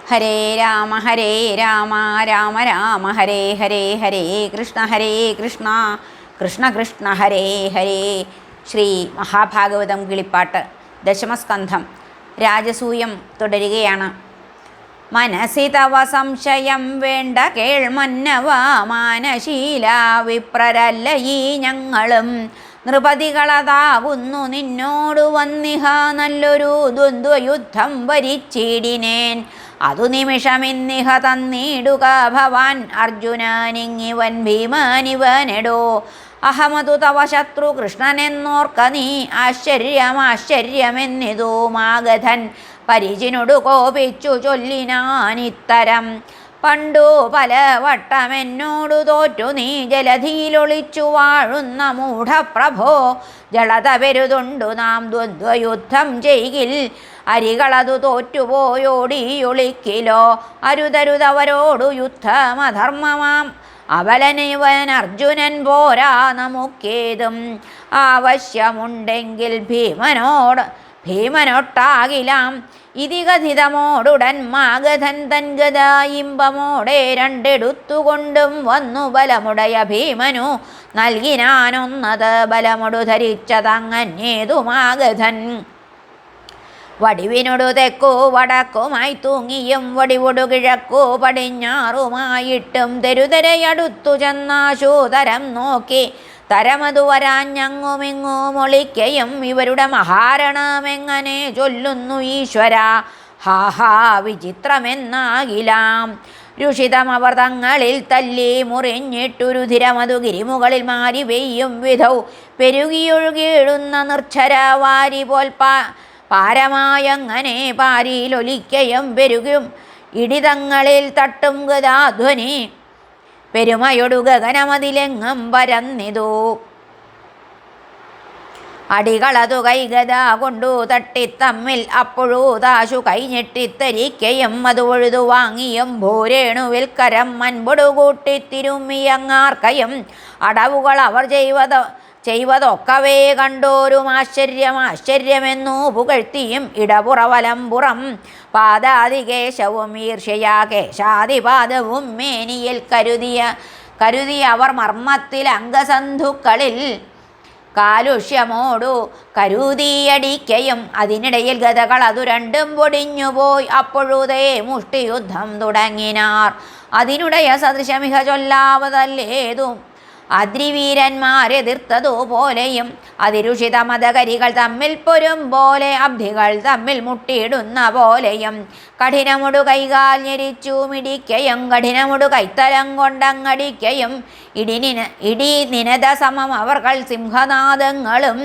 ഹരേ രാമ രാമ രാമ ഹരേ ഹരേ ഹരേ കൃഷ്ണ കൃഷ്ണ കൃഷ്ണ ഹരേ ഹരേ. ശ്രീ മഹാഭാഗവതം കിളിപ്പാട്ട് ദശമസ്കന്ധം. രാജസൂയം തുടരുകയാണ്. മനസി തവ സംശയം വേണ്ട കേൾമന്നവ മാനശീല വിപ്രരല്ല ഈ ഞങ്ങളും നൃപതികളതാവുന്നു നിന്നോടു വന്നിഹ നല്ലൊരു ദ്വന്ദ്വയുദ്ധം വരിച്ചിടിനേൻ അതു നിമിഷമിന്നിഹ തന്നിടുക ഭവാൻ അർജുനനിങ്ങിവൻ ഭീമനിവനെടോ അഹമതു തവ ശത്രു കൃഷ്ണനെന്നോർക്ക നീ ആശ്ചര്യമാശ്ചര്യമെന്നിതു മാഗധൻ പരിചിനോടു കോപിച്ചു ചൊല്ലിനാനിത്തരം പണ്ടു പലവട്ടമെന്നോടു തോറ്റു നീ ജലധിയിലൊളിച്ചു വാഴുന്ന മൂഢപ്രഭോ ജളത പെരുതുണ്ടു നാം ദ്വന്ദ്വയുദ്ധം ചെയ്യിൽ അരികളതു തോറ്റുപോയോടിയൊളിക്കിലോ അരുതരുതവരോടു യുദ്ധമധർമ്മമാം അവലനിവൻ അർജുനൻ പോരാ നമുക്കേതും ആവശ്യമുണ്ടെങ്കിൽ ഭീമനൊട്ടാകിലാം ഇതികഥിതമോടുടൻ മാഗധൻ തൻ ഗദായിമ്പമോടെ രണ്ടെടുത്തുകൊണ്ടും വന്നു ബലമുടയ ഭീമനു നൽകിനാനൊന്നത് ബലമൊടു ധരിച്ചതങ്ങന്നേതു മാഗധൻ വടിവിനോടു തെക്കു വടക്കുമായി തൂങ്ങിയും വടിവൊടു കിഴക്കു പടിഞ്ഞാറുമായിട്ടും തെരുതെരയടുത്തു ചെന്നാശൂതരം നോക്കി തരമതു വരാഞ്ഞങ്ങുമിങ്ങുമൊളിക്കയും ഇവരുടെ മഹാരണമെങ്ങനെ ചൊല്ലുന്നു ഈശ്വര ഹാഹാ വിചിത്രമെന്നാകിലാം രുഷിതമവർ തങ്ങളിൽ തല്ലി മുറിഞ്ഞിട്ടുരുധിരമതു ഗിരിമുകളിൽ മാരി വെയ്യും വിധൗ പെരുകിയൊഴുകിയിടുന്ന നിർച്ഛര വാരി പോൽ പാരമായങ്ങനെ പാരിയിലൊലിക്കയും പെരുകും ഇടിതങ്ങളിൽ തട്ടും ഗദാധ്വനി പെരുമയൊടു ഗഗനമതിലെങ്ങും പരന്നിതു അടികളതു കൈഗത കൊണ്ടു തട്ടിത്തമ്മിൽ അപ്പോഴൂ താശു കൈഞ്ഞെട്ടിത്തരിക്കയും അത് ഒഴുതു വാങ്ങിയും ഭൂരേണുവിൽ കരം മൻപൊടു കൂട്ടിത്തിരുമ്മിയങ്ങാർക്കയും അടവുകൾ അവർ ചെയ്വതൊക്കവേ കണ്ടോരും ആശ്ചര്യമെന്നു പുകഴ്ത്തിയും ഇടപുറവലംപുറം പാദാദികേശവും ഈർഷ്യയാ കേശാദിപാദവും മേനിയിൽ കരുതിയ അവർ മർമ്മത്തിൽ അംഗസന്ധുക്കളിൽ കാലുഷ്യമോടു കരുതിയടിക്കയും അതിനിടയിൽ ഗതകൾ അതു രണ്ടും പൊടിഞ്ഞുപോയി അപ്പോഴുതേ മുഷ്ടിയുദ്ധം തുടങ്ങിനാർ അതിനുടയ സദൃശമിഹ ചൊല്ലാവതല്ലേതും അദ്രിവീരന്മാരെതിർത്തതു പോലെയും അതിരുഷിത മതകരികൾ തമ്മിൽ പൊരും പോലെ അബ്ധികൾ തമ്മിൽ മുട്ടിയിടുന്ന പോലെയും കഠിനമൊടു കൈകാൽ ഞെരിച്ചു മിടിക്കയും കഠിനമൊടു കൈത്തലം കൊണ്ടങ്ങടിക്കയും ഇടി നിനത സമം അവർകൾ സിംഹനാദങ്ങളും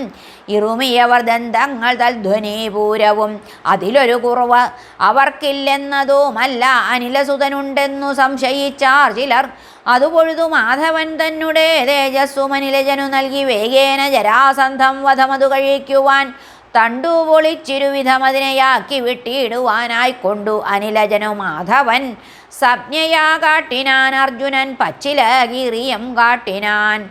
ഇറുമിയവർ ദന്തങ്ങൾ തൽധ്വനിപൂരവും അതിലൊരു കുറവ് അവർക്കില്ലെന്നതുമല്ല അനിലസുതനുണ്ടെന്നു സംശയിച്ചാർ ചിലർ അതുപൊഴുതു മാധവൻ തന്നുടെ തേജസ്സു മനിലജനു നൽകി വേഗേന ജരാസന്ധം വധമതു കഴിക്കുവാൻ തണ്ടു പൊളിച്ചിരുവിധമതിനെയാക്കി വിട്ടിടുവാനായിക്കൊണ്ടു അനിലജനു മാധവൻ സംജ്ഞയാ കാട്ടിനാൻ അർജുനൻ പച്ചിലകീറിയം കാട്ടിനാൻ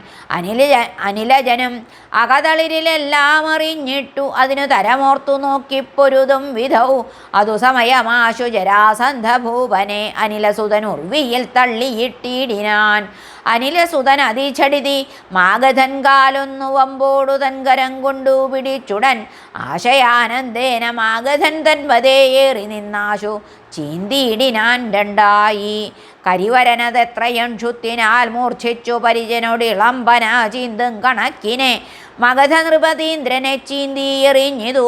അനിലജനും അകതളിരിലെല്ലാം അറിഞ്ഞിട്ടു അതിനു തരമോർത്തു നോക്കിപ്പൊരുതും വിധൗ അതു സമയമാശു ജരാസന്ധ ഭൂപനെ അനിലസുതനുർവിയിൽ തള്ളിയിട്ടിടിനാൻ അനിലസുതൻ അതിചടിതി മാഗധൻ കാലൊന്നു വമ്പോടു തൻകരം കൊണ്ടു പിടിച്ചുടൻ ആശയാനന്ദേന മാഗധൻ തൻവതേയേറി നിന്നാശു ചീന്തിയിടിനാൻ രണ്ടായി കരിവരനതെത്രയും ക്ഷുത്തിനാൽ മൂർച്ഛിച്ചു പരിജനോടിളമ്പന ചീന്തും കണക്കിനെ മഗധ നൃപതീന്ദ്രനെ ചീന്തിയെറിഞ്ഞിതു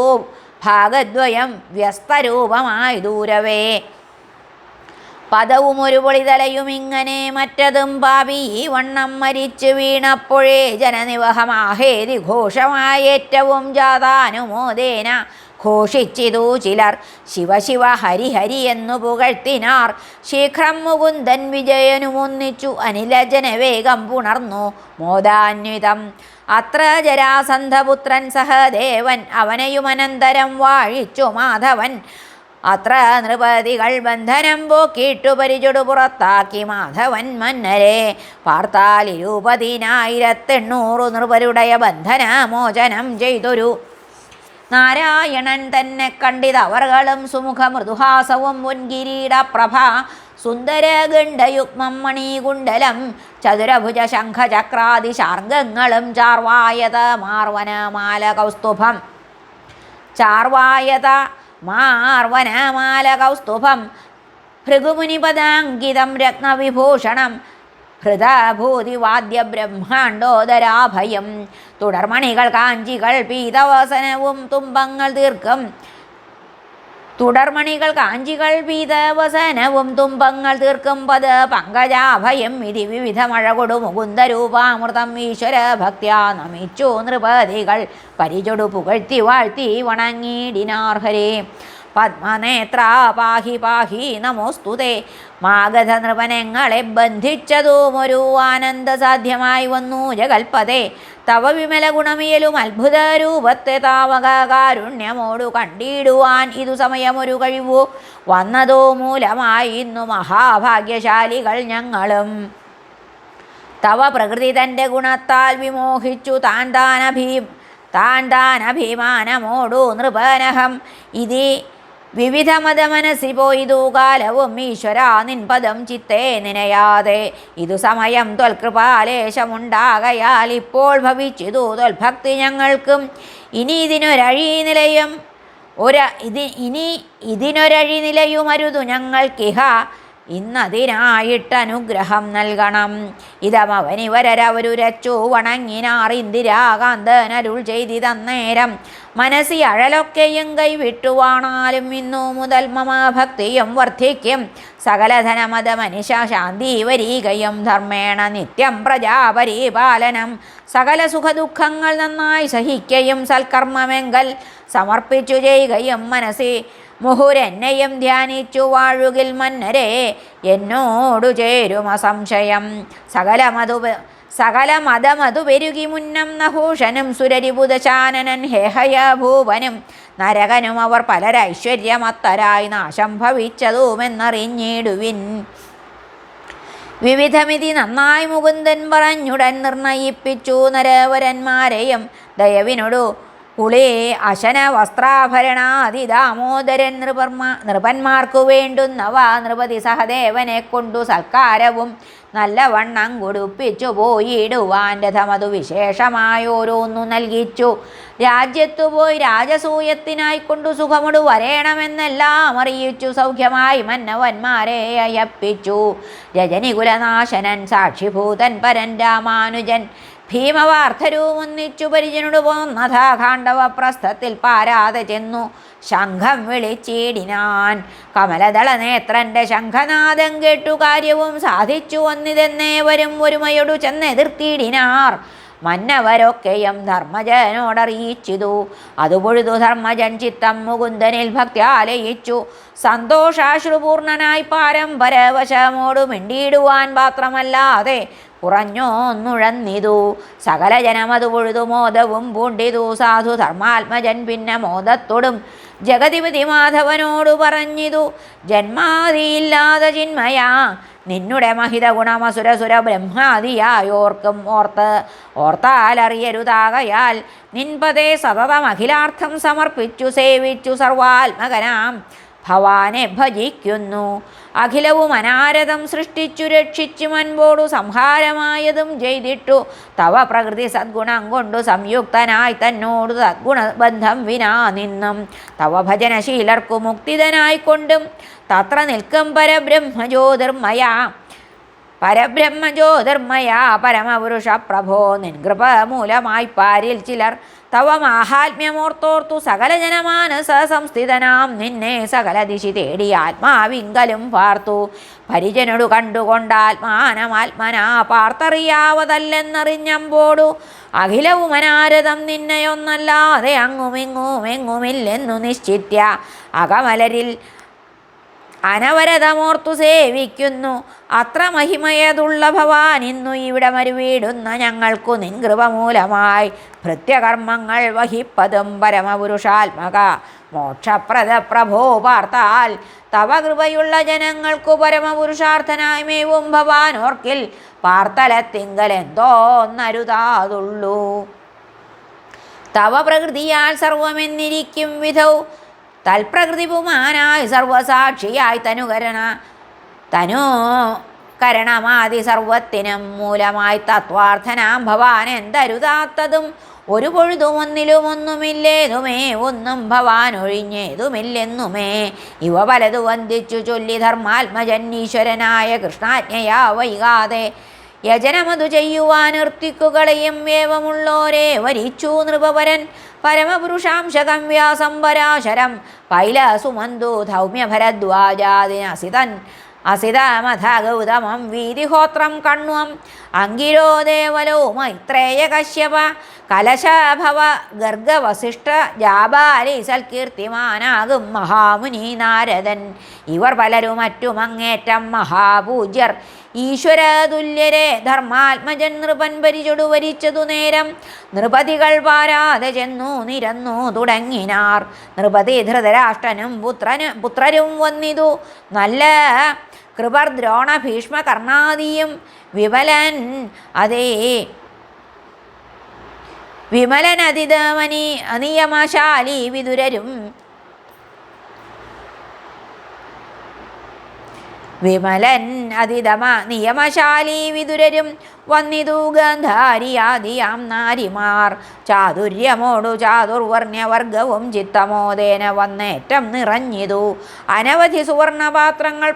ഭാഗദ്വയം വ്യസ്തരൂപമായി ദൂരവേ പദവും ഒരു പൊളിതലയും ഇങ്ങനെ മറ്റതും പാപി ഈ വണ്ണം മരിച്ചു വീണപ്പോഴേ ജനനിവഹമാഹേതി ഘോഷമായേറ്റവും ജാതാനുമോദേന ഘോഷിച്ചിതു ചിലർ ശിവ ശിവ ഹരി ഹരി എന്നു പുകഴ്ത്തിനാർ ശീഘ്രം മുകുന്ദൻ വിജയനുമൊന്നിച്ചു അനിലജന വേഗം പുണർന്നു മോദാന്വിതം അത്ര ജരാസന്ധപുത്രൻ സഹദേവൻ അവനെയുമനന്തരം വാഴിച്ചു മാധവൻ അത്ര നൃപതികൾ ബന്ധനം പോക്കിട്ടു പരിചൊടു പുറത്താക്കി മാധവൻ മന്നരെ പാർത്താൽ 20,800 നൃപരുടയ ബന്ധന മോചനം ചെയ്തൊരു നാരായണൻ തന്നെ കണ്ടിതവർകളും സുമുഖ മൃദുഹാസവും മുൻകിരീട പ്രഭ സുന്ദരഗണ്ഡയുഗ്മം മണീകുണ്ടലം ചതുരഭുജ ശംഖചക്രാദി ശാർഗങ്ങളും ചാർവായത മാർവനമാല കൗസ്തുഭം ഭൃഗുമുനിപദാങ്കിതം രത്നവിഭൂഷണം ഹൃദഭൂതിവാദ്യ ബ്രഹ്മാണ്ടോദരാഭയം തുടർമണികൾ കാഞ്ചികൾ പീതവസനവും തുമ്പങ്ങൾ ദീർഘം തുമ്പങ്ങൾ തീർക്കും പത് പങ്കജാഭയം ഇതി വിവിധ മഴകൊടു മുകുന്ദരൂപാമൃതം ഈശ്വര ഭക്ത്യാ നമിച്ചു നൃപതികൾ പരിചൊടു പുകഴ്ത്തി വാഴ്ത്തി വണങ്ങിടിനാർഹരേ പത്മനേത്ര പാഹി പാഹി നമോസ്തുതേ മാഗധ നൃപനങ്ങളെ ബന്ധിച്ചതും ഒരു ആനന്ദസാധ്യമായി വന്നു ജഗൽപതേ തവ വിമല ഗുണമിയലും അത്ഭുത രൂപത്തെ താവക കാരുണ്യമോടു കണ്ടിടുവാൻ ഇതു സമയമൊരു കഴിവു വന്നതോ മൂലമായി ഇന്നു മഹാഭാഗ്യശാലികൾ ഞങ്ങളും തവ പ്രകൃതി തൻ്റെ ഗുണത്താൽ വിമോഹിച്ചു താൻ അഭിമാനമോടു നൃപനഹം ഇതി വിവിധ മതമനസ്സി പോയിതു കാലവും ഈശ്വര നിൻപദം ചിത്തേ നിനയാതെ ഇതു സമയം ത്വൽകൃപാലേശമുണ്ടാകയാൽ ഇപ്പോൾ ഭവിച്ചിതു ത്വൽഭക്തി ഞങ്ങൾക്കും ഇനി ഇതിനൊരഴി നിലയുമരുതു ഞങ്ങൾക്കിഹ ഇന്നതിനായിട്ടനുഗ്രഹം നൽകണം ഇതമവനിവരവരുരച്ചു വണങ്ങിനാർ ഇന്ദിരാകാന്തനരുൾ ചെയ്തിതന്നേരം മനസ്സി അഴലൊക്കെയും കൈവിട്ടുവാണാലും ഇന്നു മുതൽ മമ ഭക്തിയും വർദ്ധിക്കും സകലധനമത മനുഷ്യ ശാന്തി വരീകയും ധർമ്മേണ നിത്യം പ്രജാപരിപാലനം സകല സുഖദുഃഖങ്ങൾ നന്നായി സഹിക്കയും സൽക്കർമ്മമെങ്കൽ സമർപ്പിച്ചു ചെയ്യുകയും മനസ്സി മുഹുരെന്നെയും ധ്യാനിച്ചു വാഴുകിൽ മന്നരെ എന്നോടു ചേരും അസംശയം സകല മതമതു പെരുകി മുന്നം നഹൂഷനും സുരരിബുധശാനനൻ ഹേഹയ ഭൂവനും നരകനും അവർ പലരൈശ്വര്യമത്തരായി നാശം ഭവിച്ചതുമെന്നറിഞ്ഞിടുവിൻ വിവിധമിതി നന്നായി മുകുന്ദൻ പറഞ്ഞുടൻ നിർണയിപ്പിച്ചു നരവരന്മാരെയും ദയവിനോടു കുളേ അശന വസ്ത്രാഭരണാദി ദാമോദരൻ നൃപന്മാർക്കു വേണ്ടുന്നവ നൃപതി സഹദേവനെ കൊണ്ടു സൽക്കാരവും നല്ലവണ്ണം കൊടുപ്പിച്ചു പോയിടുവാൻ രഥമതു വിശേഷമായോരോന്നു നൽകിച്ചു രാജ്യത്തു പോയി രാജസൂയത്തിനായിക്കൊണ്ടു സുഖമൊടു വരേണമെന്നെല്ലാം അറിയിച്ചു സൗഖ്യമായി മന്നവന്മാരെ അയപ്പിച്ചു രജനികുലനാശനൻ സാക്ഷിഭൂതൻ പരൻ രാമാനുജൻ ഭീമവാർദ്ധരും ഒന്നിച്ചു പരിചനോട് പോന്നഥ ഖാണ്ഡവ പ്രസ്ഥത്തിൽ പാരാതെ ചെന്നു ശംഖം വിളിച്ചിടിനാൻ കമലദള നേത്രന്റെ ശംഖനാദം കേട്ടു കാര്യവും സാധിച്ചു വന്നിതെന്നേവരും ഒരുമയോടു ചെന്നെതിർത്തിടിനാർ മന്നവരൊക്കെയും ധർമ്മജനോടറിയിച്ചിതു അതുപൊഴുതു ധർമ്മജൻ ചിത്തം മുകുന്ദനിൽ ഭക്ത്യാലയിച്ചു സന്തോഷാശ്രുപൂർണനായി പാരമ്പരവശമോടു മിണ്ടിയിടുവാൻ മാത്രമല്ലാതെ കുറഞ്ഞോന്നുഴന്നിതു സകല ജനമതു പൊഴുതു മോദവും പൂണ്ടിതു സാധു ധർമാത്മജൻ പിന്നെ മോദത്തോടും ജഗതിപതി മാധവനോടു പറഞ്ഞിതു ജന്മാദിയില്ലാതെ ചിന്മയാ നിന്നുടെ മഹിത ഗുണമസുരസുര ബ്രഹ്മാദിയായോർക്കും ഓർത്താലറിയരുതാകയാൽ നിൻപതേ സതതം അഖിലാർത്ഥം സമർപ്പിച്ചു സേവിച്ചു സർവാത്മകനാം ഭവാനെ ഭജിക്കുന്നു അഖിലവും അനാരതം സൃഷ്ടിച്ചു രക്ഷിച്ചു മൻപോടു സംഹാരമായതും ചെയ്തിട്ടു തവ പ്രകൃതി സദ്ഗുണം കൊണ്ടു സംയുക്തനായി തന്നോടു സദ്ഗുണബന്ധം വിനാ നിന്നും തവ ഭജനശീലർക്കു മുക്തിതനായിക്കൊണ്ടും തത്ര നിൽക്കും പരബ്രഹ്മജ്യോതിർമയാ പരമപുരുഷ പ്രഭോ നിൻകൃപ മൂലമായി പാരിൽ ചിലർ തവ മാഹാത്മ്യമോർത്തോർത്തു സകല ജനമാനസ സംസ്ഥിതനാം നിന്നെ സകല ദിശി തേടി ആത്മാവിങ്കലും പാർത്തു പരിജനോടു കണ്ടുകൊണ്ടാത്മാനമാത്മനാ പാർത്തറിയാവതല്ലെന്നറിഞ്ഞമ്പോടു അഖിലവും അനാരതം നിന്നെയൊന്നല്ലാതെ എങ്ങുമില്ലെന്നു നിശ്ചിത്യ അകമലരിൽ അനവരതമോർത്തു സേവിക്കുന്നു അത്ര മഹിമയതുള്ള ഭവാൻ ഇന്നു ഇവിടെ മരുവീടുന്ന ഞങ്ങൾക്കു നിൻ കൃപ മൂലമായി ഭൃത്യകർമ്മങ്ങൾ വഹിപ്പതും പരമപുരുഷാത്മക മോക്ഷപ്രദ പ്രഭോ പാർത്താൽ തവ കൃപയുള്ള ജനങ്ങൾക്കു പരമപുരുഷാർത്ഥനായി മേവും ഭവാൻ ഓർക്കിൽ പാർത്തലത്തിങ്കൽ എന്തോന്നരുതാതുള്ളൂ തവ പ്രകൃതിയാൽ സർവമെന്നിരിക്കും വിധൗ തൽപ്രകൃതി പുമാനായി സർവസാക്ഷിയായി കരണമാതി സർവത്തിനും മൂലമായി തത്വാർത്ഥനാം ഭവാൻ എന്തരുതാത്തതും ഒരു പൊഴുതും ഒന്നിലും ഒന്നുമില്ലേതുമേ ഒന്നും ഭവാൻ ഒഴിഞ്ഞേതുമില്ലെന്നുമേ ഇവ പലതു വന്ദിച്ചു ചൊല്ലി ധർമാത്മജന്നീശ്വരനായ കൃഷ്ണാജ്ഞയാ വൈകാതെ യജനമതു ചെയ്യുവാനിർത്തിക്കുകളെയും ഏവമുള്ളോരെ വരിച്ചു നൃപവരൻ പരമപുരുഷാംശകം വ്യാസം പരാശരം പൈലസുമന്തു ധൗമ്യഭരദ്വാജാദിനസിതൻ അസിതമഥ ഗൗതമം വീതിഹോത്രം കണ്വം അങ്കിരോ ദേവലോ മൈത്രേയ കശ്യപ കലശഭവ ഗർഗവസിഷ്ഠ ജാബാലി സൽകീർത്തിമാനാകും മഹാമുനി നാരദൻ ഇവർ പലരും മറ്റുമങ്ങേറ്റം മഹാപൂജ്യർ ഈശ്വരതുല്യരെ ധർമാത്മജൻ നൃപൻ പരിചൊടു വരിച്ചതു നേരം നൃപതികൾ പാരാതെ ചെന്നു നിരന്നു തുടങ്ങിനാർ നൃപതി ധൃതരാഷ്ട്രനും പുത്രരും വന്നിതു നല്ല കൃപർ ദ്രോണ ഭീഷ്മ കർണാദിയും വിമലനതിദമനി അനിയമശാലി വിതുരരും വിമലൻ അതിദമ നിയമശാലി വിതുരരും വന്നിതു ഗന്ധാരിയാദിയാം നാരിമാർ ചാതുര്യമോടു ചാതുർവർണ്യവർഗവും ചിത്തമോദേന വന്നേറ്റം നിറഞ്ഞിതു അനവധി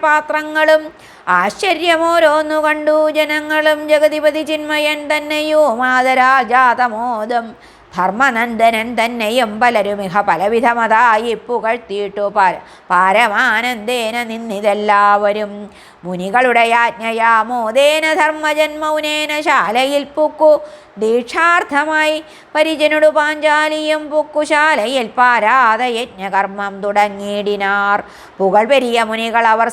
പാത്രങ്ങളും ആശ്ചര്യമോരോന്നു കണ്ടു ജനങ്ങളും ജഗതിപതി ചിന്മയൻ തന്നെയോ മാതരാജാതമോദം ധർമ്മനന്ദനൻ തന്നെയും പലരുമിഹ പലവിധമതായി പുകഴ്ത്തിയിട്ടു പാരമാനന്ദേന നിന്നിതെല്ലാവരും മുനികളുടെ ആജ്ഞയാമോദേന ധർമ്മജൻ മൗനേന ശാലയിൽ പുക്കു ദീക്ഷാർത്ഥമായി പരിജനോടു പാഞ്ചാലിയും പുക്കുശാലയിൽ പാരാത യജ്ഞകർമ്മം തുടങ്ങിയിടിനാർ പുകൾ പെരിയ മുനികൾ അവർ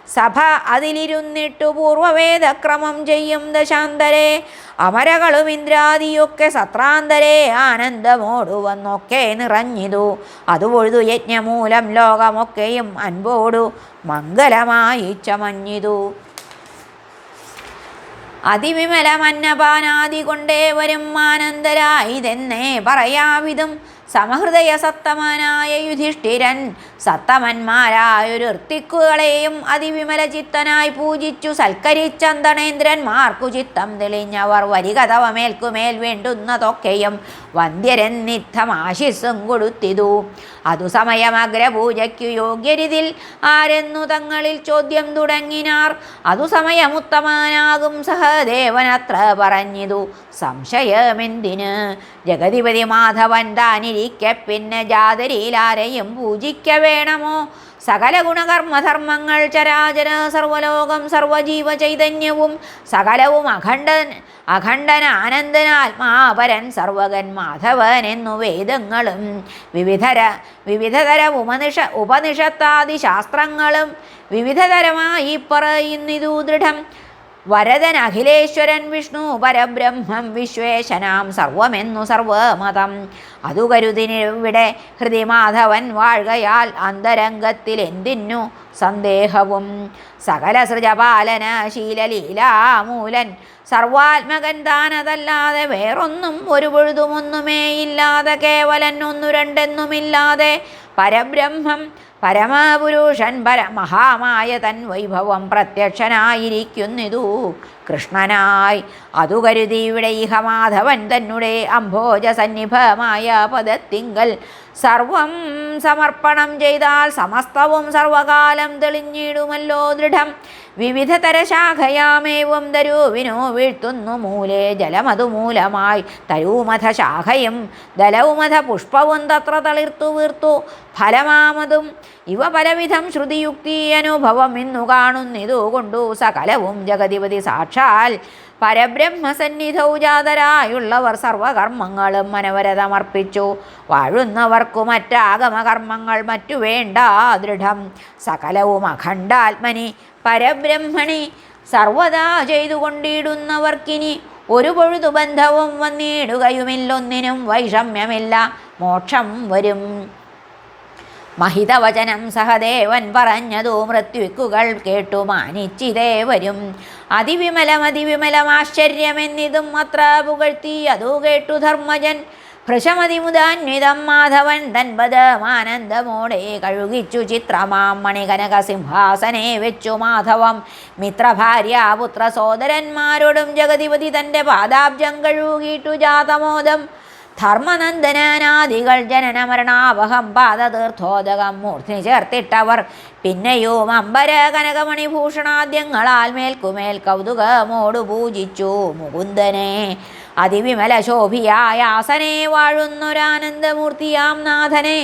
സഭ അതിലിരുന്നിട്ടു പൂർവവേദക്രമം ചെയ്യും ദശാന്തരെ അമരകളും ഇന്ദ്രാദിയൊക്കെ സത്രാന്തരെ ആനന്ദമോടു വന്നൊക്കെ നിറഞ്ഞിതു അതുപൊഴുതു യജ്ഞമൂലം ലോകമൊക്കെയും അൻപോടു മംഗലമായി ചമഞ്ഞിതു അതിവിമലമന്നപാനാദി കൊണ്ടേ വരും ആനന്ദരായിതെന്നേ പറയാവിധം സമഹൃദയ സത്തമനായ യുധിഷ്ഠിരൻ സത്തമന്മാരായൊരുർത്തിക്കുകളെയും അതിവിമല ചിത്തനായി പൂജിച്ചു സൽക്കരിച്ചന്തണേന്ദ്രന്മാർക്കു ചിത്തം തെളിഞ്ഞവർ വരികതവമേൽക്കുമേൽ വേണ്ടുന്നതൊക്കെയും വന്ധ്യരെന്നിത്തമാശിസ്സും കൊടുത്തിതു അതു സമയമഗ്രപൂജയ്ക്കു യോഗ്യരിതിൽ ആരെന്നു തങ്ങളിൽ ചോദ്യം തുടങ്ങിനാർ അതു സമയമുത്തമനാകും സഹദേവനത്ര പറഞ്ഞിതു സംശയമെന്തിന് ജഗതിപതി മാധവൻ താനിരിക്കെ പിന്നെ ജാതരിയിലാരെയും പൂജിക്ക വേണമോ സകല ഗുണകർമ്മധർമ്മങ്ങൾ ചരാചര സർവലോകം സർവജീവ ചൈതന്യവും സകലവും അഖണ്ഡനാനന്ദനാത്മാപരൻ സർവകൻ മാധവൻ എന്നു വേദങ്ങളും വിവിധതര ഉപനിഷത്താദി ശാസ്ത്രങ്ങളും വിവിധതരമായി പറയുന്നിതു ദൃഢം വരദൻ അഖിലേശ്വരൻ വിഷ്ണു പരബ്രഹ്മം വിശ്വേശനാം സർവമെന്നു സർവമതം അതു കരുതിനിവിടെ ഹൃദി മാധവൻ വാഴ്കയാൽ അന്തരംഗത്തിൽ എന്തിന്നു സന്ദേഹവും സകല സൃജപാലന ശീലലീലാമൂലൻ സർവാത്മകൻ താനതല്ലാതെ വേറൊന്നും ഒരു പൊഴുതുമൊന്നുമേ ഇല്ലാതെ കേവലൻ ഒന്നു രണ്ടെന്നുമില്ലാതെ പരബ്രഹ്മം പരമപുരുഷൻ മഹാമായ തൻ വൈഭവം പ്രത്യക്ഷനായിരിക്കുന്നിതു കൃഷ്ണനായി അതു കരുതി ഇവിടെ ഇഹ മാധവൻ തന്നെ അംഭോജ സന്നിഭമായ പദത്തിങ്കൽ സർവം സമർപ്പണം ചെയ്താൽ സമസ്തവും സർവകാലം തെളിഞ്ഞിടുമല്ലോ ദൃഢം വിവിധതര ശാഖയാമേവം തരൂവിനോ വീഴ്ത്തുന്നു മൂലേ ജലമതു മൂലമായി തരൂമഥ ശാഖയും ദലവുമഥ പുഷ്പവും തത്ര തളിർത്തു വീർത്തു ഫലമാമതും ഇവ പലവിധം ശ്രുതിയുക്തി അനുഭവം ഇന്നു കാണുന്നിതു കൊണ്ടു സകലവും ജഗതിപതി സാക്ഷാൽ പരബ്രഹ്മസന്നിധൗ ജാതരായുള്ളവർ സർവകർമ്മങ്ങളും മനവരതമർപ്പിച്ചു വാഴുന്നവർക്കു മറ്റാഗമകർമ്മങ്ങൾ മറ്റു വേണ്ട ദൃഢം സകലവും അഖണ്ഡാത്മനി പരബ്രഹ്മണി സർവദാ ചെയ്തുകൊണ്ടിടുന്നവർക്കിനി ഒരു പൊഴുതു ബന്ധവും വന്നിടുകയുമില്ലൊന്നിനും വൈഷമ്യമില്ല മോക്ഷം വരും മഹിതവചനം സഹദേവൻ പറഞ്ഞതു മൃത്യുക്കുകൾ കേട്ടു മാനിച്ചിതേവരും അതിവിമലമാശ്ചര്യമെന്നിതും അത്ര പുകഴ്ത്തി അതു കേട്ടു ധർമ്മജൻ ഭൃശമതിമുദാന്വിതം മാധവൻ തൻപദമാനന്ദമോടെ കഴുകിച്ചു ചിത്രമാം മണികനക സിംഹാസനെ വെച്ചു മാധവം മിത്രഭാര്യാപുത്ര സോദരന്മാരോടും ജഗതിപതി തൻ്റെ പാദാബ്ജം കഴുകിയിട്ടു ജാതമോദം ധർമ്മനന്ദനാദികൾ ജനനമരണാവഹം പാദതീർത്ഥോദകം മൂർധ്നി ചേർത്തിട്ടവർ പിന്നെയും അമ്പര കനകമണിഭൂഷണാദ്യങ്ങളാൽ മേൽക്കുമേൽ കൗതുകമോടു പൂജിച്ചു മുകുന്ദനെ അതിവിമല ശോഭിയായ ആസനെ വാഴുന്നൊരാനന്ദമൂർത്തിയാം നാഥനെ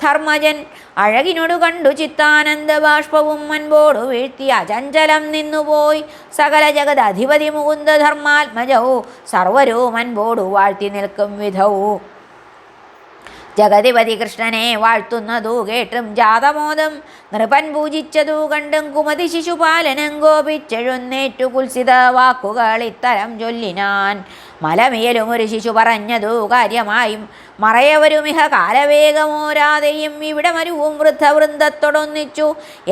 ധർമ്മജൻ അഴകിനോടു കണ്ടു ചിത്താനന്ദ ബാഷ്പവും മൻപോടു വീഴ്ത്തി അചഞ്ചലം നിന്നുപോയി സകല ജഗദധിപതി മുകുന്ദ ധർമാത്മജവും സർവരും മൻപോടു വാഴ്ത്തി നിൽക്കും വിധവും ജഗതിപതി കൃഷ്ണനെ വാഴ്ത്തുന്നതു കേട്ടും ജാതമോദം നൃപൻ പൂജിച്ചതു കണ്ടും കുമതി ശിശുപാലനം കോപിച്ചെഴുന്നേറ്റു കുൽസിത വാക്കുകൾ ഇത്തരം ചൊല്ലിനാൻ മലമിയലും ഒരു ശിശു പറഞ്ഞതു കാര്യമായും മറയവരുമിഹ കാലവേഗമോരാതെയും ഇവിടെ മരുവും വൃദ്ധവൃന്ദത്തോടൊന്നിച്ചു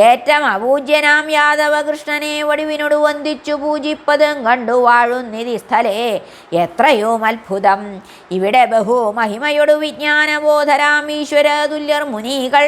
ഏറ്റം അപൂജ്യനാം യാദവ കൃഷ്ണനെ വടിവിനോട് വന്ദിച്ചു പൂജിപ്പതും കണ്ടു വാഴുന്നിധി സ്ഥലേ എത്രയും അത്ഭുതം ഇവിടെ ബഹുമഹിമയൊടു വിജ്ഞാനബോധരാം ഈശ്വര തുല്യർ മുനികൾ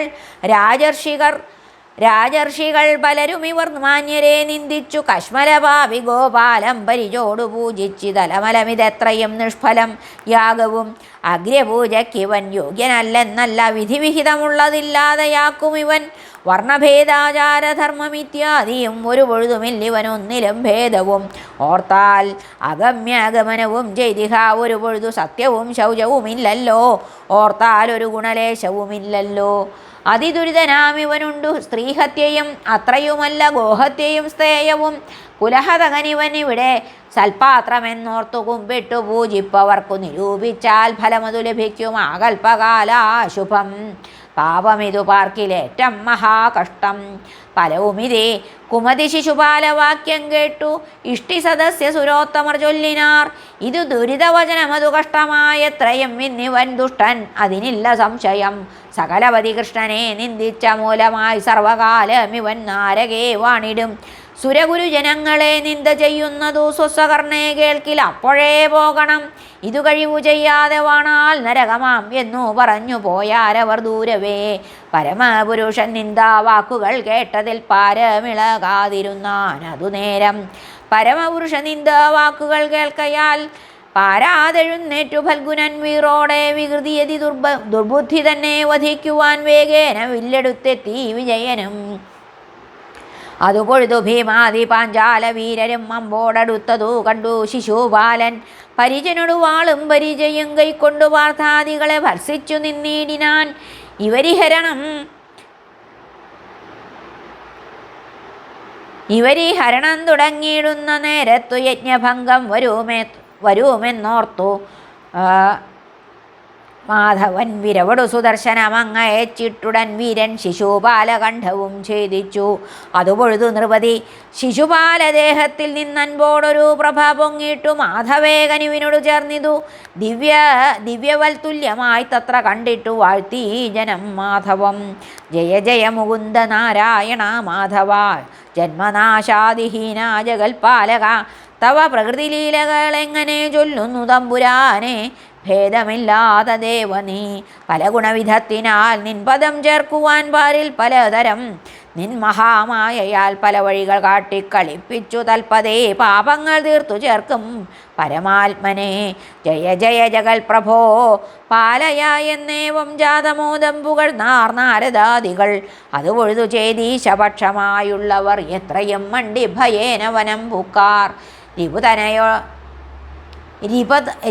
രാജർഷികൾ പലരും ഇവർ മാന്യരെ നിന്ദിച്ചു കശ്മലപാപി ഗോപാലം പരിചോടു പൂജിച്ചിതലമലമിതെത്രയും നിഷ്ഫലം യാഗവും അഗ്രപൂജയ്ക്കിവൻ യോഗ്യനല്ലെന്നല്ല വിധിവിഹിതമുള്ളതില്ലാതെയാക്കും ഇവൻ വർണ്ണഭേദാചാരധർമ്മമിത്യാദിയും ഒരു പൊഴുതുമില്ലിവനൊന്നിലും ഭേദവും ഓർത്താൽ അഗമ്യാഗമനവും ചെയ്തിഹ ഒരു പൊഴുതു സത്യവും ശൗചവുമില്ലല്ലോ ഓർത്താൽ ഒരു ഗുണലേശവുമില്ലല്ലോ അതിദുരിതനാമിവനുണ്ടു സ്ത്രീഹത്യയും അത്രയുമല്ല ഗോഹത്യയും സ്തേയവും കുലഹതകനിവൻ ഇവിടെ സൽപാത്രമെന്നോർത്തു കുമ്പിട്ടു പൂജിപ്പവർക്കു നിരൂപിച്ചാൽ ഫലമതു ലഭിക്കും ആകൽപകാലാശുഭം പാപമിതു പാർക്കിലേറ്റം മഹാകഷ്ടം ഫലവുമിതേ കുമതി ശിശുപാലവാക്യം കേട്ടു ഇഷ്ടി സദസ്യ സുരോത്തമർ ചൊല്ലിനാർ ഇതു ദുരിതവചനമതു കഷ്ടമായത്രയും ഇന്നിവൻ ദുഷ്ടൻ അതിനില്ല സംശയം സകലവതി കൃഷ്ണനെ നിന്ദിച്ച മൂലമായി സർവകാലമിവൻ നാരകേ വാണിടും സുരഗുരുജനങ്ങളെ നിന്ദ ചെയ്യുന്നതു സ്വസ്വകർണേ കേൾക്കിൽ അപ്പോഴേ പോകണം ഇതു കഴിവു ചെയ്യാതെ വാണാൽ നരകമാം എന്നു പറഞ്ഞു പോയാരവർ ദൂരവേ പരമപുരുഷൻ നിന്ദാവാക്കുകൾ കേട്ടതിൽ പാരമിളകാതിരുന്നാൻ അതു നേരം പരമപുരുഷ നിന്ദാവാക്കുകൾ കേൾക്കയാൽ പാരാതെഴുന്നേറ്റു ഫൽഗുനൻ വീറോടെ വികൃതിയതി ദുർബുദ്ധി തന്നെ വധിക്കുവാൻ വേഗേന വില്ലെടുത്തെത്തി വിജയനും അതുപൊഴുതു ഭീമാതി പാഞ്ചാല വീരരും അമ്പോടടുത്തതു കണ്ടു ശിശുപാലൻ പരിചനോടു വാളും പരിചയും കൈക്കൊണ്ടു പാർത്ഥാദികളെ ഭർസിച്ചു നിന്നീടിനാൻ ഇവരി ഹരണം തുടങ്ങിയിടുന്ന നേരത്തു യജ്ഞഭംഗം വരുമെന്നോർത്തു മാധവൻ വിരവടു സുദർശനമങ്ങയച്ചിട്ടുടൻ വീരൻ ശിശുപാലകണ്ഠവും ഛേദിച്ചു അതുപൊഴുതു നൃപതി ശിശുപാലദേഹത്തിൽ നിന്നൻപോടൊരു പ്രഭ പൊങ്ങിയിട്ടു മാധവേകനുവിനോടു ചേർന്നിതു ദിവ്യവൽത്തുല്യമായി തത്ര കണ്ടിട്ടു വാഴ്ത്തി ജനം മാധവം ജയ ജയ മുകുന്ദ നാരായണ മാധവ ജന്മനാശാദിഹീന ജഗൽപാലക തവ പ്രകൃതിലീലകളെങ്ങനെ ചൊല്ലുന്നു തമ്പുരാനെ ഭേദമില്ലാത്ത ദേവനീ പല ഗുണവിധത്തിനാൽ നിൻ പദം ചേർക്കുവാൻ പാരിൽ പലതരം നിൻ മഹാമായയാൽ പല വഴികൾ കാട്ടിക്കളിപ്പിച്ചു തൽപതേ പാപങ്ങൾ തീർത്തു ചേർക്കും പരമാത്മനെ ജയ ജയ ജഗൽ പ്രഭോ പാലയ എന്നേവം ജാതമോദം പുകഴ്ന്നാർ നാരദാദികൾ അതുപൊഴുതു ചേതീശപക്ഷമായുള്ളവർ എത്രയും മണ്ടി ഭയേന വനം പൂക്കാർ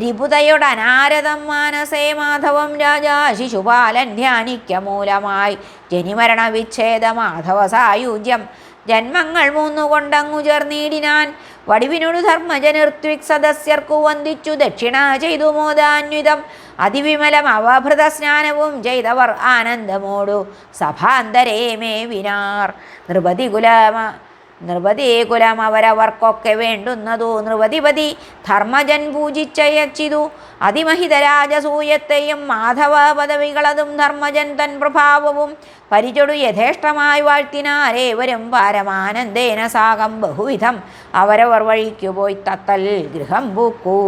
രിപുതയൊടനാരദം മാനസേ മാധവം രാജാ ശിശുപാലൻ ധ്യാനിക്ക മൂലമായി ജനിമരണ വിച്ഛേദ മാധവ സായുജ്യം ജന്മങ്ങൾ 3 കൊണ്ടങ്ങു ചേർന്നിടിനാൻ വടിവിനോടു ധർമ്മജനിർദ്വിക് സദസ്യർക്കു വന്ദിച്ചു ദക്ഷിണ ചെയ്തു മോദാന്വിതം അതിവിമലം അവഭൃത സ്നാനവും ചെയ്തവർ ആനന്ദമോടു സഭാന്തരേ മേവിനാർ നൃപതി കുലം അവരവർക്കൊക്കെ വേണ്ടുന്നതു നൃപതിപതി ധർമ്മജൻ പൂജിച്ചയച്ചിതു അതിമഹിതരാജസൂയത്തെയും മാധവ പദവികളതും ധർമ്മജൻ തൻ പ്രഭാവവും പരിചൊടു യഥേഷ്ടമായി വാഴ്ത്തിനാരേവരും പാരമാനന്ദേന സാകം ബഹുവിധം അവരവർ വഴിക്കു പോയി തത്തൽ ഗൃഹം പൂക്കൂ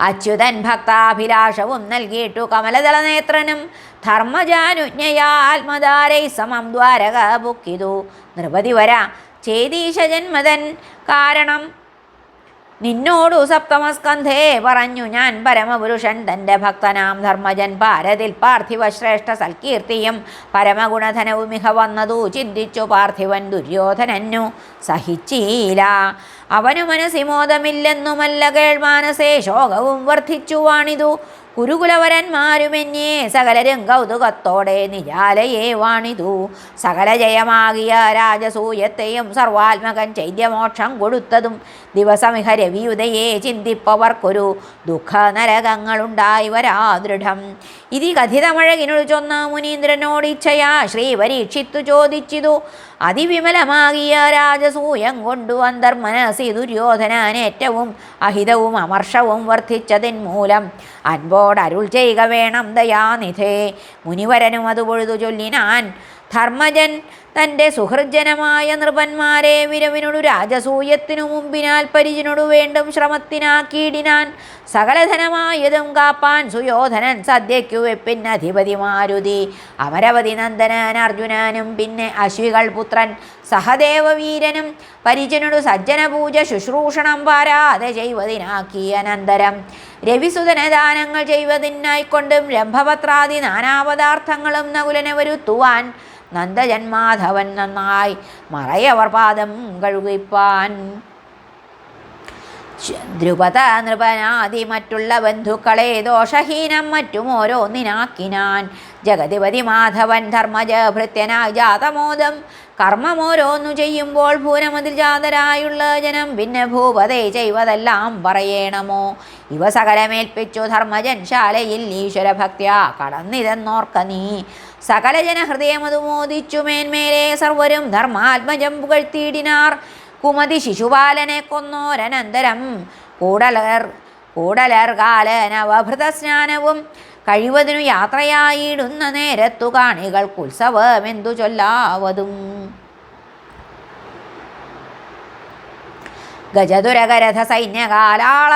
അച്യുതൻ ഭക്താഭിലാഷവും നൽകിയിട്ടു കമലദളനേത്രനും ധർമ്മജാനുജ്ഞയാ ആത്മധാരൈ സമം ദ്വാരക ബുക്കിതു നൃപതി വര ചേതീശ ജന്മതൻ കാരണം നിന്നോടു സപ്തമസ്കന്ധേ പറഞ്ഞു ഞാൻ പരമപുരുഷൻ തൻ്റെ ഭക്തനാം ധർമ്മജൻ പാരതിൽ പാർത്ഥിവ ശ്രേഷ്ഠ സൽകീർത്തിയും പരമഗുണധനവും മിക വന്നതു ചിന്തിച്ചു പാർത്ഥിവൻ ദുര്യോധനന്നു സഹിച്ചീല. അവനു മനസ്സിമോദമില്ലെന്നുമല്ല കേൾമാനസേ ശോകവും വർദ്ധിച്ചു വാണിതു കുരുകുലവരന്മാരുമെന്നേ സകലരും കൗതുകത്തോടെ നിജാലയെ വാണിതു. സകല ജയമാകിയ രാജസൂയത്തെയും സർവാത്മകൻ ചൈദ്യമോക്ഷം കൊടുത്തതും ദിവസമിഹ രവിയുദയെ ചിന്തിപ്പവർക്കൊരു ദുഃഖ നരകങ്ങളുണ്ടായി വരാ ദൃഢം. ഇതി കഥിതമഴകിനോട് ചൊന്ന മുനീന്ദ്രനോടിച്ഛയാ ശ്രീ പരീക്ഷിത്തു ചോദിച്ചിതു അതിവിമലമാകിയ രാജസൂയം കൊണ്ടു അന്തർമനസി ദുര്യോധനേറ്റവും അഹിതവും അമർഷവും വർദ്ധിച്ചതിൻ മൂലം അൻപോടരുൾ ചെയ്യുക വേണം ദയാനിധേ. മുനിവരനും അത് പൊഴുതു ചൊല്ലിനാൻ ധർമ്മജൻ തൻ്റെ സുഹൃജനമായ നൃപന്മാരെ വിരവിനോടു രാജസൂയത്തിനു മുമ്പിനാൽ പരിചിനോടു വേണ്ടും ശ്രമത്തിനാക്കിയിടിനാൻ. സകലധനമായതും കാപ്പാൻ സുയോധനൻ സദ്യയ്ക്കു വെപ്പിൻ അധിപതി മാരുതി അമരവതി നന്ദനൻ അർജുനനും പിന്നെ അശ്വികൾ പുത്രൻ സഹദേവവീരനും പരിചനോടു സജ്ജനപൂജ ശുശ്രൂഷണം പാരാതെ ചെയ്വതിനാക്കി അനന്തരം രവിസുതന ദാനങ്ങൾ ചെയ്വതിനായിക്കൊണ്ടും രംഭപത്രാദി നാനാപദാർത്ഥങ്ങളും നകുലനെ വരുത്തുവാൻ നന്ദജന്മാധവൻ നന്നായി മറയവർ പാദം കഴുകിപ്പാൻ. ദ്രുപദ നൃപനാദി മറ്റുള്ള ബന്ധുക്കളെ ദോഷഹീനം മറ്റും ഓരോന്നിനാക്കിനാൻ. ജഗതിപതി മാധവൻ ധർമ്മജ ഭൃത്യനായി ജാതമോദം കർമ്മമോരോന്നു ചെയ്യുമ്പോൾ ഭൂനമതിൽ ജാതരായുള്ള ജനം പിന്നെ ഭൂപതേ ചെയ്വതെല്ലാം പറയണമോ. ഇവ സകലമേൽപ്പിച്ചു ധർമ്മജൻ ശാലയിൽ ഈശ്വരഭക്ത്യാ കടന്നിതെന്നോർക്ക നീ. സകല ജനഹൃദയമതു മോദിച്ചു മേന്മേലെ സർവരും ധർമാത്മജം പുകഴ്ത്തിയിടിനാർ. കുമതി ശിശുപാലനെ കൊന്നോരനന്തരം കൂടലർ കാലനവഭൃത സ്നാനവും കഴിവതിനു യാത്രയായിടുന്ന നേരത്തു കാണികൾക്കുത്സവമെന്തു ചൊല്ലാവതും. ഗജതുരകരഥ സൈന്യകാലാൾ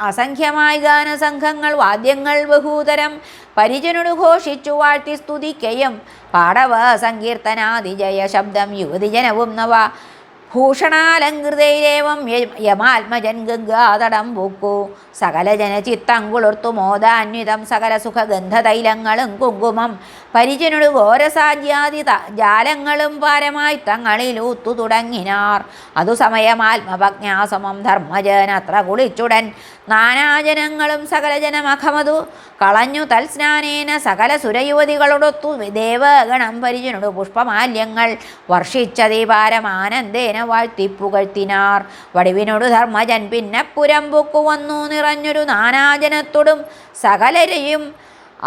അസംഖ്യമായി ഗാനസംഘങ്ങൾ വാദ്യങ്ങൾ ബഹൂതരം പരിജനോടു ഘോഷിച്ചു വാഴ്ത്തി സ്തുതിക്കയും പാടവ സങ്കീർത്തനാദി ജയ ശബ്ദം യുവതിജനവും നവ ഭൂഷണാലങ്കൃതൈരേവം യമാത്മജൻ ഗംഗാതടം പൂക്കു. സകല ജനചിത്തം കുളിർത്തു മോദാന്വിതം സകല സുഖഗന്ധതൈലങ്ങളും കുങ്കുമം പരിജനോടു ഘോരസാജ്യാദി ജാലങ്ങളും പാരമായി തങ്ങളിലൂത്തു തുടങ്ങിനാർ. അതു സമയമാത്മഭജ്ഞാസമം ധർമ്മജൻ അത്ര കുളിച്ചുടൻ നാനാജനങ്ങളും സകല ജനമഖമതു കളഞ്ഞു തൽസ്നാനേന സകല സുരയുവതികളോടൊത്തു ദേവഗണം പരിജനോടു പുഷ്പമാല്യങ്ങൾ വർഷിച്ചതീ പാരമാനന്ദേന വാഴ്ത്തിപ്പുകഴ്ത്തിനാർ. വടിവിനോടു ധർമ്മജൻ പിന്നെ പുരമ്പുക്കു വന്നു നിറഞ്ഞൊരു നാനാജനത്തോടും സകലരെയും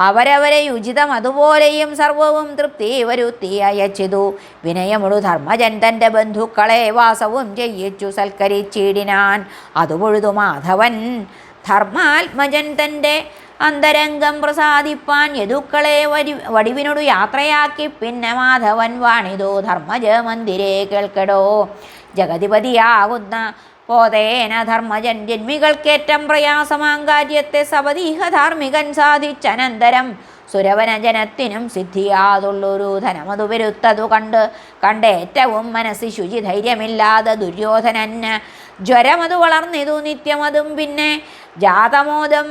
അവരവരെ ഉചിതം അതുപോലെയും സർവവും തൃപ്തി വരുത്തി അയച്ചിതു. വിനയമൊടു ധർമ്മജൻ തൻ്റെ ബന്ധുക്കളെ വാസവും ചെയ്യിച്ചു സൽക്കരിച്ചിടിനാൻ. അതുപൊഴുതു മാധവൻ ധർമാത്മജൻ തൻ്റെ അന്തരംഗം പ്രസാദിപ്പാൻ യദുക്കളെ വടിവിനോടു യാത്രയാക്കി പിന്നെ മാധവൻ വാണിതു ധർമ്മജ മന്ദിരേ കേൾക്കടോ. ജഗതിപതിയാകുന്ന പോതേന ധർമ്മജൻ ജന്മികൾക്കേറ്റം പ്രയാസമാം കാര്യത്തെ സപതീഹ ധാർമ്മികൻ സാധിച്ചനന്തരം സുരവനജനത്തിനും സിദ്ധിയാതുള്ളൊരു ധനമതു വരുത്തതു കണ്ടേറ്റവും മനസ്സി ശുചി ധൈര്യമില്ലാതെ ദുര്യോധനന് ജ്വരമതു വളർന്നിതു നിത്യമതും പിന്നെ ജാതമോദം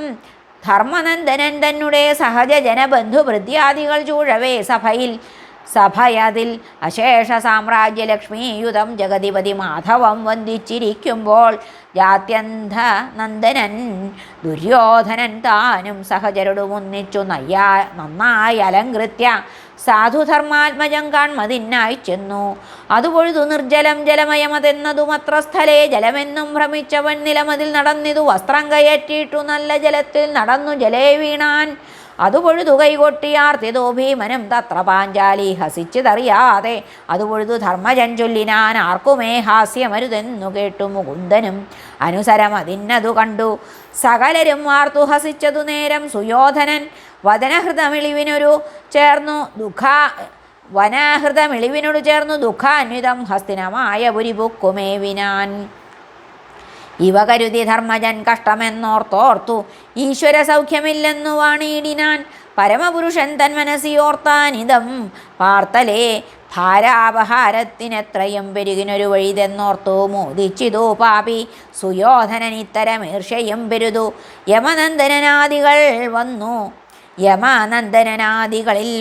ധർമ്മനന്ദനൻ തന്നെ സഹജ ജനബന്ധു ഭൃത്യാദികൾ ചൂഴവേ സഭയതിൽ അശേഷ സാമ്രാജ്യലക്ഷ്മീയുതം ജഗതിപതി മാധവം വന്ദിച്ചിരിക്കുമ്പോൾ ജാത്യന്ധ നന്ദനൻ ദുര്യോധനൻ താനും സഹചരോടും ഒന്നിച്ചു നന്നായി അലങ്കൃത്യ സാധുധർമാത്മജം കാൺമതിനായി ചെന്നു. അതുപൊഴുതു നിർജ്ജലം ജലമയമതെന്നതുമത്ര സ്ഥലേ ജലമെന്നും ഭ്രമിച്ചവൻ നിലമതിൽ നടന്നിതു വസ്ത്രം കയറ്റിയിട്ടു നല്ല ജലത്തിൽ നടന്നു ജലേ വീണാൻ. അതുപൊഴുതു കൈകൊട്ടിയാർത്തിതോ ഭീമനും തത്ര പാഞ്ചാലി ഹസിച്ചതറിയാതെ അതുപൊഴുതു ധർമ്മജൻ ചൊല്ലിനാൻ ആർക്കുമേ ഹാസ്യമരുതെന്നു കേട്ടു മുകുന്ദനും അനുസരം അതിന്നതു കണ്ടു സകലരും ആർത്തു ഹസിച്ചതു നേരം സുയോധനൻ വനഹൃതമിളിവിനോടു ചേർന്നു ദുഃഖാന്വിതം ഹസ്തിനമായ പുരിപുക്കുമേവിനാൻ. ഇവ കരുതി ധർമ്മജൻ കഷ്ടമെന്നോർത്തോർത്തു ഈശ്വര സൗഖ്യമില്ലെന്നു വാണിയിടിനാൻ. പരമപുരുഷൻ തൻ മനസ്സിയോർത്താനിതം പാർത്തലേ ഭാരാപഹാരത്തിനെത്രയും പെരുകിനൊരു വഴിതെന്നോർത്തു മോദിച്ചിതു പാപി സുയോധനൻ ഇത്തരമീർഷയും പെരുതു. യമനന്ദനാദികളിൽ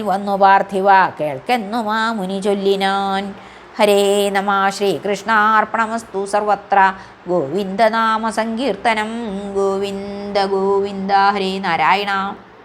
വന്നു പാർത്ഥിവ കേൾക്കെന്നുമാ മുനി ചൊല്ലിനാൻ. ഹരേ നമ. ശ്രീകൃഷ്ണാർപ്പണമസ്തു. സർവത്ര ഗോവിന്ദനാമ സങ്കീർത്തനം. ഗോവിന്ദ ഗോവിന്ദ. ഹരേ നാരായണ.